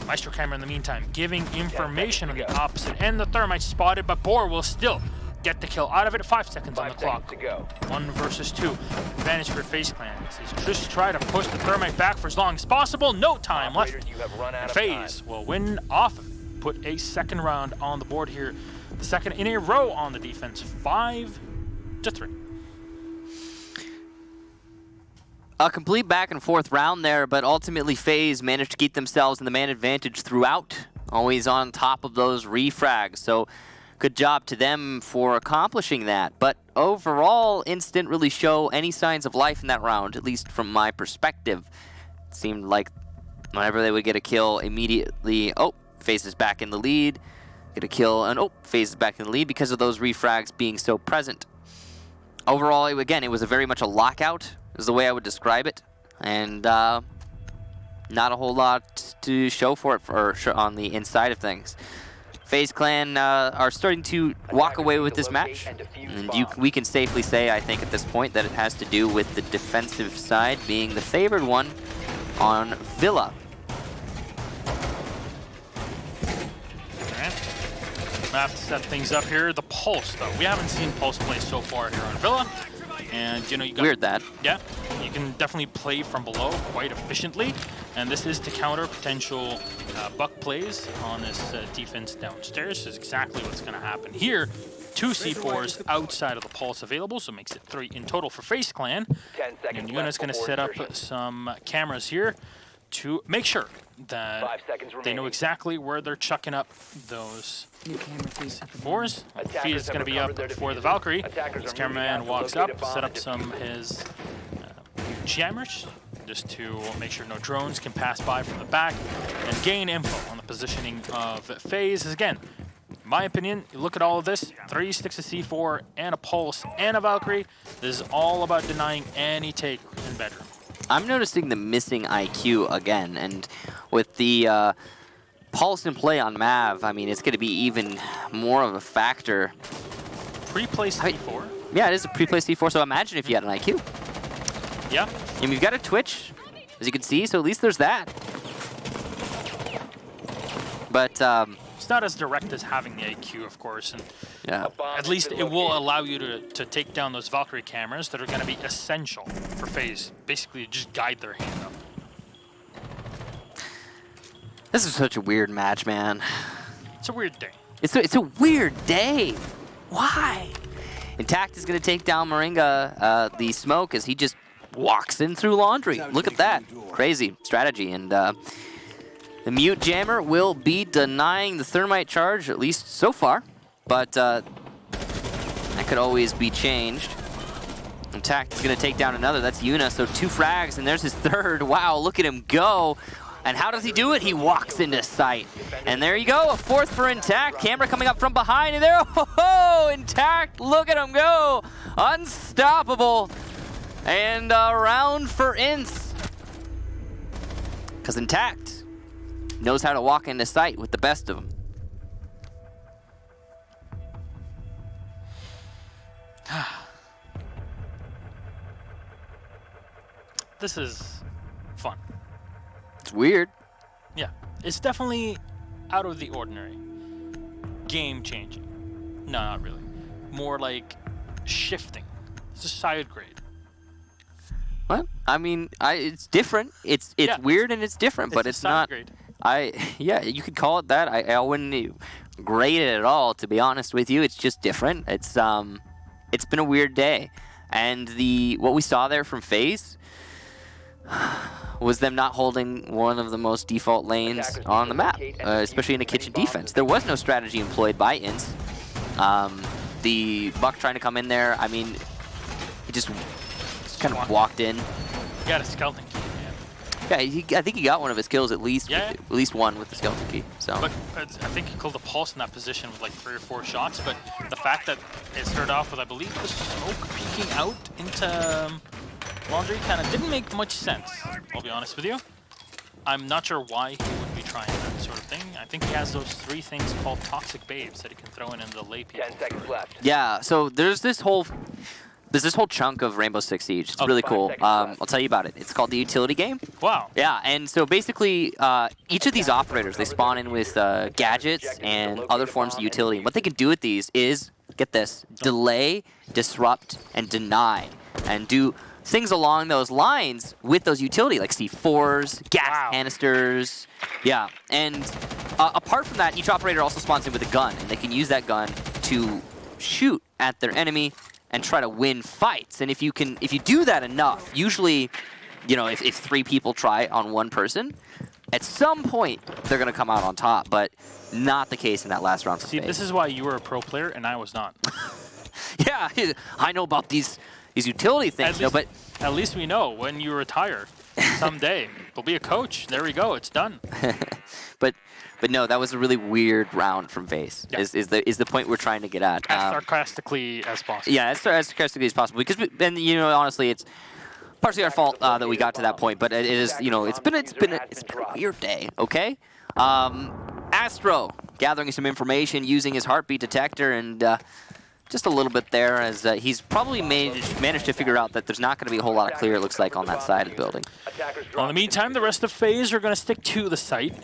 Maestro Camera, in the meantime, giving information on the opposite end. The Thermite spotted, but Boar will still get the kill out of it. 5 seconds on the 5 seconds clock. to go. 1 versus 2. Advantage for FaZe Clan. He's just try to push the thermite back for as long as possible. No time left. Operators, you have run out And of FaZe will win off. Put a second round on the board here. The second in a row on the defense. 5-3. A complete back and forth round there, but ultimately FaZe managed to keep themselves in the man advantage throughout, always on top of those refrags. So good job to them for accomplishing that. But overall, INTZ didn't really show any signs of life in that round, at least from my perspective. It seemed like whenever they would get a kill, immediately, oh, FaZe is back in the lead. Get a kill, and oh, FaZe is back in the lead because of those refrags being so present. Overall, again, it was very much a lockout, is the way I would describe it, and not a whole lot to show for it on the inside of things. FaZe Clan are starting to walk away with this match, and we can safely say, I think, at this point, that it has to do with the defensive side being the favored one on Villa. I have to set things up here. The Pulse, though. We haven't seen Pulse play so far here on Villa. And, you know, you got... Weird that. Yeah. You can definitely play from below quite efficiently. And this is to counter potential buck plays on this defense downstairs. This is exactly what's going to happen here. 2 C4s outside of the Pulse available, so it makes it 3 in total for FaZe Clan. 10 seconds And Yuna's going to set up some cameras here to make sure that 5 seconds they know remaining. exactly where they're chucking up those C4s. Feed is going to be up for the Valkyrie. This cameraman walks up, set up some his jammers just to make sure no drones can pass by from the back and gain info on the positioning of FaZe. Again, in my opinion, you look at all of this, 3 sticks of C4 and a Pulse and a Valkyrie. This is all about denying any take in bedroom. I'm noticing the missing IQ again, and with the Pulse in play on Mav, I mean, it's going to be even more of a factor. Pre-placed C4. Yeah, it is a pre-placed C4, so imagine if you had an IQ. Yeah. And we've got a Twitch, as you can see, so at least there's that. But, it's not as direct as having the IQ, of course, and yeah. at least it will allow you to take down those Valkyrie cameras that are going to be essential for FaZe. Basically, just guide their hand up. This is such a weird match, man. It's a weird day. It's a weird day. Why? INTZ is going to take down Moringa, the smoke, as he just walks in through laundry. Look at that. Crazy strategy. And the mute jammer will be denying the thermite charge, at least so far. But that could always be changed. INTZ is going to take down another. That's Yuna. So 2 frags, and there's his third. Wow, look at him go. And how does he do it? He walks into sight. And there you go, a 4th for INTZ. Camera coming up from behind, and there, oh, INTZ, look at him go. Unstoppable. And a round for INTZ. Because INTZ knows how to walk into sight with the best of them. This is fun. It's weird. Yeah, it's definitely out of the ordinary. Game-changing. No, not really. More like shifting. It's a side grade. What? I mean, it's different. It's Yeah. weird and it's different, but it's a side not. grade. Yeah, you could call it that. I wouldn't grade it at all, to be honest with you. It's just different. It's been a weird day, and what we saw there from FaZe was them not holding one of the most default lanes on the map, especially in a kitchen defense. There was no strategy employed by INTZ. The Buck trying to come in there, I mean, he just kind of walked in. You got a skeleton key, man. Yeah, I think he got one of his kills at least. Yeah. At least one with the skeleton key. So. But I think he killed the Pulse in that position with like 3 or 4 shots. But the fact that it started off with, I believe, the smoke peeking out into laundry kind of didn't make much sense, I'll be honest with you. I'm not sure why he would be trying that sort of thing. I think he has those 3 things called toxic babes that he can throw in the lay people. 10 seconds left. Yeah, so there's this whole chunk of Rainbow Six Siege. It's really cool. I'll tell you about it. It's called the utility game. Wow. Yeah, and so basically, each of these operators, they spawn in with gadgets and other forms of utility. And what they can do with these is get this, delay, disrupt, and deny, and do things along those lines with those utility, like C4s, gas canisters. Yeah, and apart from that, each operator also spawns in with a gun, and they can use that gun to shoot at their enemy and try to win fights. And if you do that enough, usually, you know, if 3 people try on one person, at some point they're gonna come out on top, but not the case in that last round. See, this is why you were a pro player and I was not. Yeah, I know about these utility things, but at least we know when you retire someday, there'll be a coach. There we go, it's done. But no, that was a really weird round from FaZe. Yeah. Is the point we're trying to get at? As sarcastically as possible. Yeah, as sarcastically as possible. Because then, you know, honestly, it's partially our fault that we got to that point. But it is, you know, it's been a weird day. Okay. Astro gathering some information using his heartbeat detector and just a little bit there as he's probably managed to figure out that there's not going to be a whole lot of clear, it looks like, on that side of the building. Well, in the meantime, the rest of FaZe are going to stick to the site.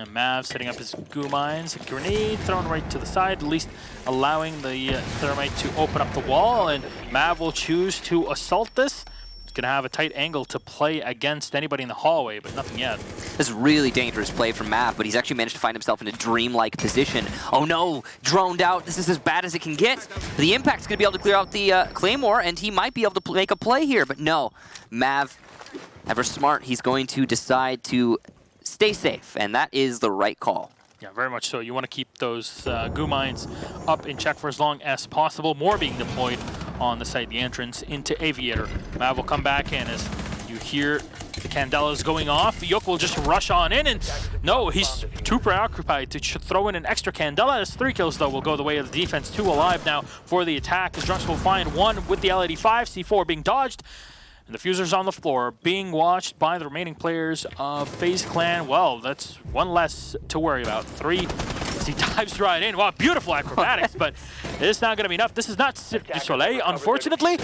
And Mav setting up his goo mines, a grenade thrown right to the side, at least allowing the thermite to open up the wall, and Mav will choose to assault this. He's going to have a tight angle to play against anybody in the hallway, but nothing yet. This is really dangerous play from Mav, but he's actually managed to find himself in a dreamlike position. Oh no, droned out. This is as bad as it can get. The Impact's going to be able to clear out the Claymore, and he might be able to make a play here, but no. Mav, ever smart, he's going to decide to stay safe, and that is the right call. Yeah, very much so. You want to keep those goo mines up in check for as long as possible. More being deployed on the site, the entrance into Aviator. Mav will come back in as you hear the Candelas going off. Yuk will just rush on in, and no, he's too preoccupied to throw in an extra Candela. His 3 kills, though, will go the way of the defense. 2 alive now for the attack. As Drunks will find 1 with the L85, C4 being dodged. And the Fuser's on the floor, being watched by the remaining players of FaZe Clan. Well, that's 1 less to worry about. 3, as he dives right in. Wow, beautiful acrobatics, but it's not going to be enough. This is not Cirque du Soleil, unfortunately.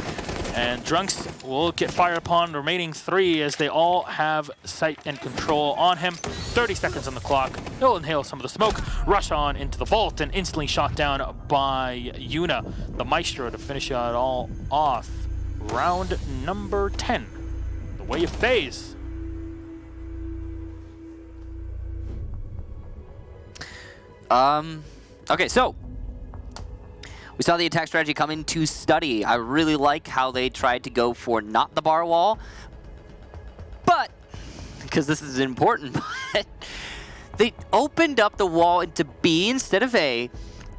And Drunks will get fired upon the remaining 3 as they all have sight and control on him. 30 seconds on the clock. He'll inhale some of the smoke, rush on into the vault, and instantly shot down by Yuna, the Maestro, to finish it all off. Round number 10, the way of FaZe. Okay, so we saw the attack strategy come into study. I really like how they tried to go for not the bar wall, but, because this is important, but they opened up the wall into B instead of A,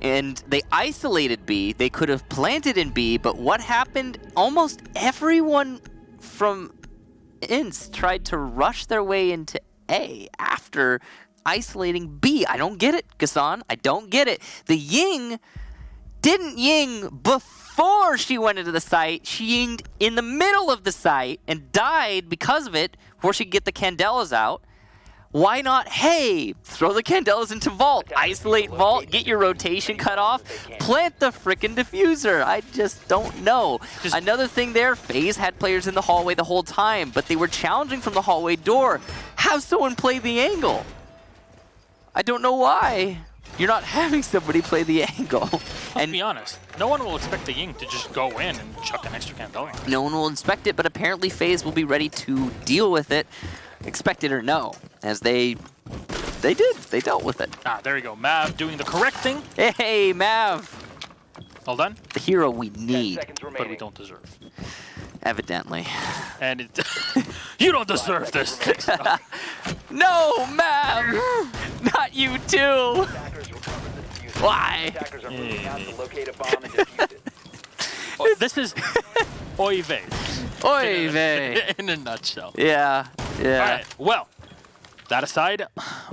and they isolated B. They could have planted in B, but what happened? Almost everyone from INTZ tried to rush their way into A after isolating B. I don't get it, Gassan. I don't get it. The Ying didn't Ying before she went into the site. She Yinged in the middle of the site and died because of it before she could get the Candelas out. Why not, hey, throw the Candelas into Vault, isolate Vault, get your rotation cut off, plant the frickin' diffuser. I just don't know. Another thing there, FaZe had players in the hallway the whole time, but they were challenging from the hallway door. Have someone play the angle. I don't know why you're not having somebody play the angle. Let's be honest, no one will expect the Ying to just go in and chuck an extra Candela. No one will inspect it, but apparently FaZe will be ready to deal with it, expect it or no, as they did. They dealt with it. Ah, there you go. Mav doing the correct thing. Hey, Mav. Well done. The hero we need, but we don't deserve. Evidently. And it, you don't deserve this. No, Mav! Not you too! Why? Oh, this is Oy vey. Oy vey. In a nutshell. Yeah, yeah. All right, well, that aside,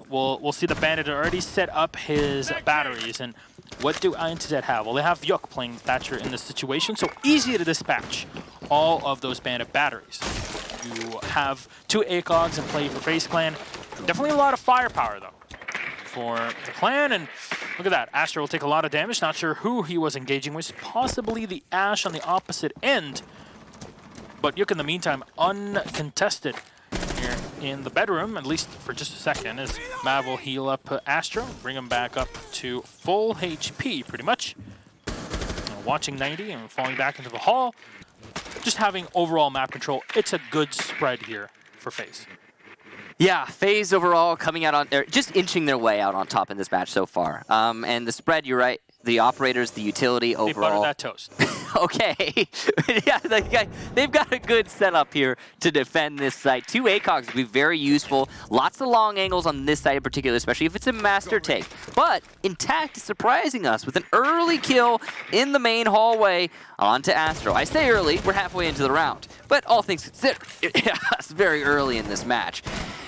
we'll see the Bandit already set up his batteries. And what do INTZ have? Well, they have Yuk playing Thatcher in this situation, so easy to dispatch all of those Bandit batteries. You have 2 ACOGs in play for FaZe Clan. Definitely a lot of firepower, though, for the clan. And look at that. Astro will take a lot of damage. Not sure who he was engaging with. Possibly the Ash on the opposite end. But Yuk, in the meantime, uncontested here in the bedroom, at least for just a second, as Mav will heal up Astro, bring him back up to full HP, pretty much. Watching 90 and falling back into the hall. Just having overall map control, it's a good spread here for FaZe. Yeah, FaZe overall coming out on, just inching their way out on top in this match so far. And the spread, you're right, the operators, the utility overall. They buttered that toast. Okay. Yeah, they've got a good setup here to defend this site. 2 ACOGs would be very useful. Lots of long angles on this site in particular, especially if it's a master take. But INTZ is surprising us with an early kill in the main hallway onto Astro. I say early, we're halfway into the round. But all things considered, it's very early in this match.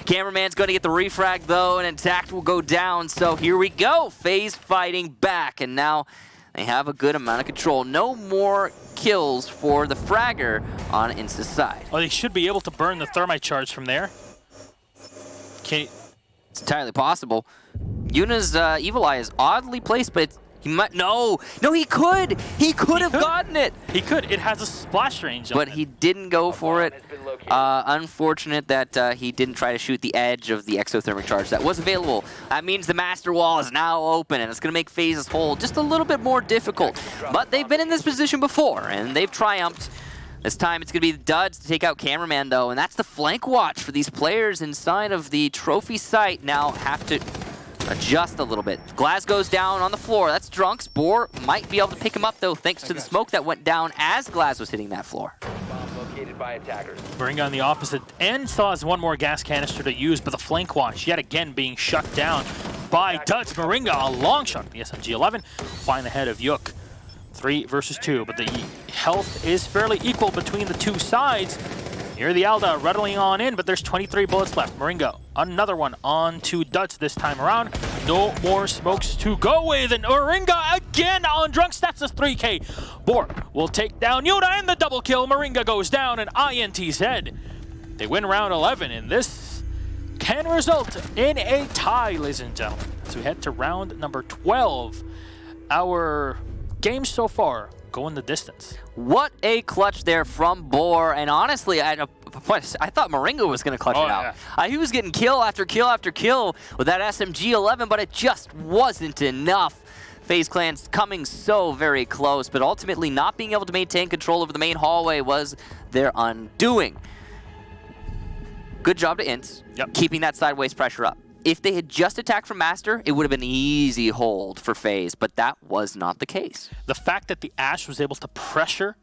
Cameraman's going to get the refrag, though, and INTZ will go down. So here we go. FaZe fighting back, and now they have a good amount of control. No more kills for the fragger on INTZ's side. Oh, they should be able to burn the thermite charge from there. It's entirely possible. Yuna's Evil Eye is oddly placed, but he might. No, he could. He could have gotten it. He could. It has a splash range on but he didn't go for it. Unfortunate that he didn't try to shoot the edge of the exothermic charge that was available. That means the master wall is now open, and it's going to make FaZe's hold just a little bit more difficult. But they've been in this position before, and they've triumphed. This time it's going to be the duds to take out Cameraman, though, and that's the flank watch for these players inside of the trophy site. Now have to adjust a little bit. Glaz goes down on the floor. That's Drunks. Boar might be able to pick him up, though, thanks to the smoke that went down as Glaz was hitting that floor. By attackers. Bring on the opposite end. Still has one more gas canister to use, but the flank watch yet again being shut down by Duds. Moringa, a long shot. The SMG-11 find the head of Yuk. 3 versus 2, but the health is fairly equal between the two sides. Here the Alda rattling on in, but there's 23 bullets left. Moringa, another one on to Duds this time around. No more smokes to go with, and Moringa again on Drunks. That's a 3K. Boar will take down Yuna and the double kill. Moringa goes down, and INTZ. They win round 11, and this can result in a tie, ladies and gentlemen. So we head to round number 12. Our games so far going the distance. What a clutch there from Boar, and honestly, I thought Moringa was going to clutch it out. Yeah. He was getting kill after kill after kill with that SMG-11, but it just wasn't enough. FaZe Clan's coming so very close, but ultimately not being able to maintain control over the main hallway was their undoing. Good job to INTZ, keeping that sideways pressure up. If they had just attacked from Master, it would have been an easy hold for FaZe, but that was not the case. The fact that the Ash was able to pressure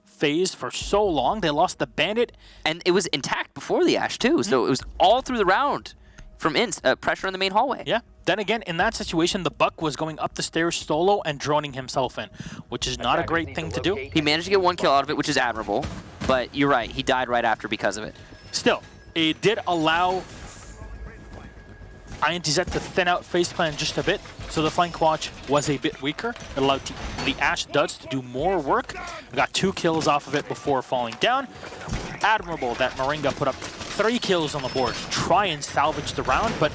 FaZe for so long, they lost the Bandit. And it was intact before the Ash, too, so it was all through the round from INTZ, pressure in the main hallway. Yeah. Then again, in that situation, the Buck was going up the stairs solo and droning himself in, which is not a great thing to do. He managed to get 1 kill out of it, which is admirable, but you're right, he died right after because of it. Still, it did allow INTZ to thin out FaZe Clan just a bit, so the flank watch was a bit weaker. It allowed the Ash Duds to do more work. We got 2 kills off of it before falling down. Admirable that Moringa put up 3 kills on the board to try and salvage the round, but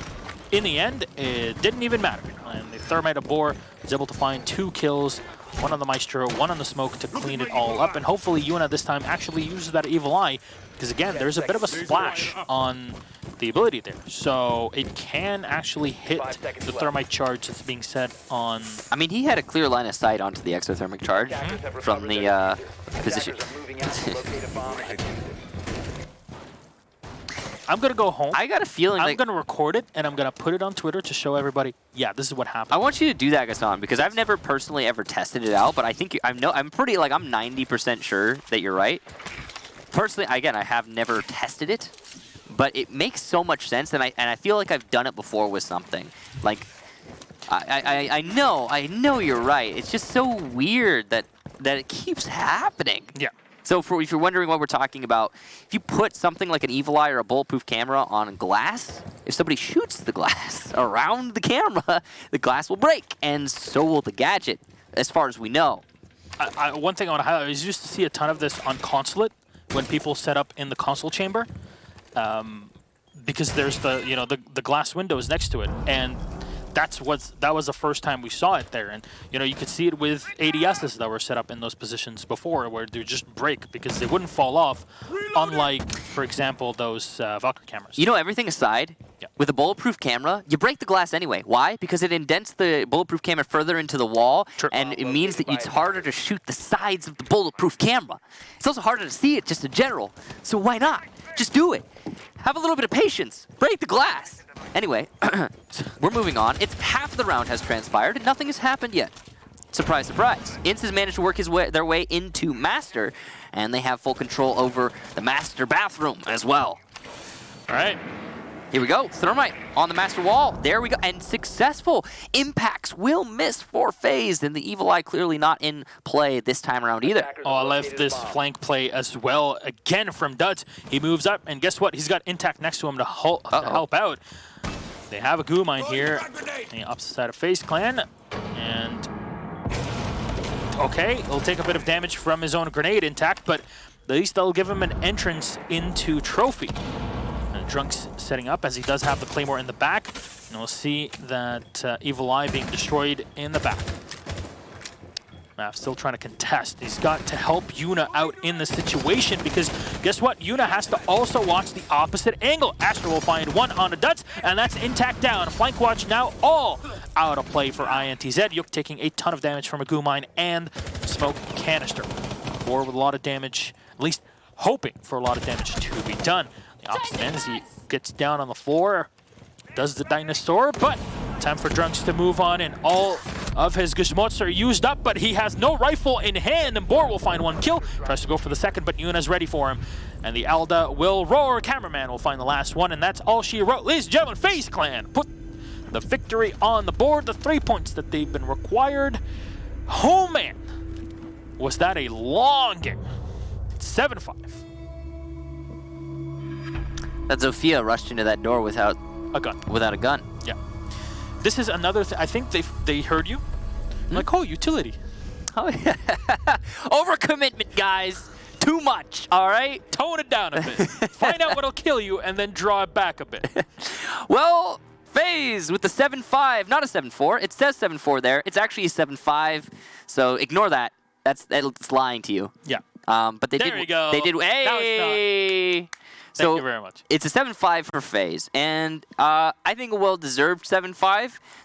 in the end, it didn't even matter. And the Thermite of Boar was able to find 2 kills, 1 on the Maestro, 1 on the smoke to clean it all up, and hopefully Yuna this time actually uses that Evil Eye, because again, there's a bit of a splash on the ability there. So it can actually hit the thermite charge that's being set on... I mean, he had a clear line of sight onto the exothermic charge from the position. I'm going to go home. I got a feeling I'm going to record it, and I'm going to put it on Twitter to show everybody, yeah, this is what happened. I want you to do that, Gaston, because I've never personally ever tested it out, but I think I'm pretty, like, I'm 90% sure that you're right. Personally, again, I have never tested it, but it makes so much sense, and I feel like I've done it before with something. Like, I know you're right. It's just so weird that it keeps happening. Yeah. So if you're wondering what we're talking about, if you put something like an Evil Eye or a bulletproof camera on glass, if somebody shoots the glass around the camera, the glass will break, and so will the gadget, as far as we know. One thing I want to highlight is you used to see a ton of this on Consulate when people set up in the console chamber, because there's the glass windows next to it, and that was the first time we saw it there. And you know, you could see it with ADSs that were set up in those positions before, where they would just break because they wouldn't fall off, unlike, for example, those Valkyrie cameras. You know, everything aside, with a bulletproof camera, you break the glass anyway. Why? Because it indents the bulletproof camera further into the wall, and it means that it's harder to shoot the sides of the bulletproof camera. It's also harder to see it just in general. So why not? Just do it. Have a little bit of patience. Break the glass. Anyway, we're moving on. It's half the round has transpired, and nothing has happened yet. Surprise, surprise. INTZ has managed to work their way into Master, and they have full control over the Master bathroom as well. All right. Here we go. Thermite on the Master wall. There we go. And successful. Impacts will miss for FaZe, and the Evil Eye clearly not in play this time around either. Oh, I love this flank play as well. Again from Duds. He moves up, and guess what? He's got Intact next to him to help out. They have a goo mine here on the opposite side of FaZe Clan. And okay, he'll take a bit of damage from his own grenade Intact, but at least they'll give him an entrance into Trophy. Drunk's setting up as he does have the Claymore in the back. And we'll see that Evil Eye being destroyed in the back. Mav still trying to contest. He's got to help Yuna out in the situation because guess what? Yuna has to also watch the opposite angle. Astro will find one on the Duds, and that's Intact down. Flank watch now all out of play for INTZ. Yuk taking a ton of damage from a goo mine and smoke canister. Or with a lot of damage, at least hoping for a lot of damage to be done. The opposite end as he gets down on the floor, does the dinosaur, but time for Drunks to move on, and all of his Gizmots are used up, but he has no rifle in hand, and Boar will find one kill. Tries to go for the second, but Yuna's ready for him. And the Alda will roar. Cameraman will find the last one, and that's all she wrote. Ladies and gentlemen, FaZe Clan put the victory on the board, the 3 points that they've been required. Oh man, was that a long game. 7-5. That Zofia rushed into that door without a gun. Yeah. This is another thing. I think they heard you. Like, oh, utility. Oh, yeah. Overcommitment, guys. Too much, all right? Tone it down a bit. Find out what'll kill you and then draw it back a bit. Well, FaZe with the 7-5, not a 7-4. It says 7-4 there. It's actually a 7-5. So ignore that. It's lying to you. Yeah. But they there did. You go. They did. Hey. Thank you very much. It's a 7-5 for FaZe, and I think a well-deserved 7-5.